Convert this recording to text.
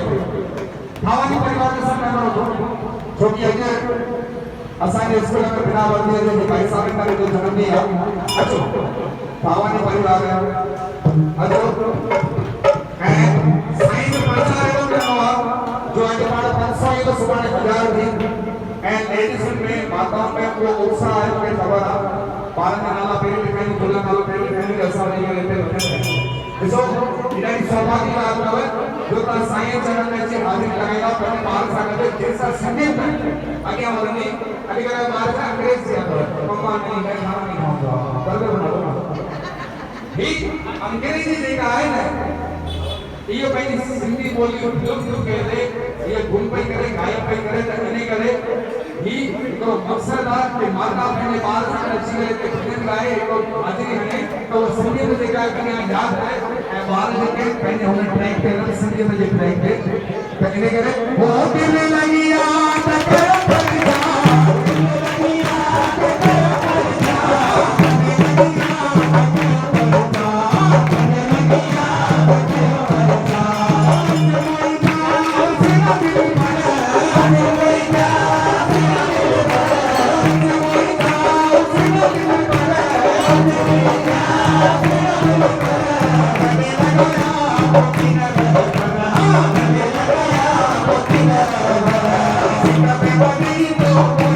भावानी परिवार के सब मेंबर हो जो कि अगे असांजे स्कूल में बिना वर्दी जे भाई साहब का जो जन्म दिया अचो भावानी परिवार अचो ऐं साईं जो प्रचार एवं करनो जो अॼु पाण 500 ये तो सुभाणे 1000 थी ऐं लेडीज़ में माताओं में को उत्साह है मूंखे ख़बर आहे ॿारनि जा नाला पहिरीं लिखाइनि गुल नालो पहिरीं लिखाइनि असां वञी करे हिते रखंदा ॾिसो इलाही सौभाग्य ॻाल्हि अथव जो तव्हां साईं चरण में अची हाज़िरी लॻाईंदा पंहिंजे ॿार सां गॾु जंहिंसां संगीत अॻियां वधंदी अॼुकल्ह ॿार छा अंग्रेज़ थी विया अथव मम्मा नहीं है खाना नहीं खाऊंगा बर्गर बनाओ ही अंग्रेज़ी जेका आहे न इहो पंहिंजी सिंधी ॿोली खे विलुप्त करे इहे गुम पई करे गायब पई करे त इन करे ही हिकिड़ो मक़सदु आहे कि माता पंहिंजे ॿार सां अची करे हिते भॼन ॻाए हिकिड़ो हाज़िरी हणे त उहा सिंधियत जेका आहे कॾहिं यादि रहे ऐं ॿार जेके पंहिंजे हुन ट्रैक ते सिंधियत जे ट्रैक ते त इन करे हो दिल लगी याद करो परिजा Thank you.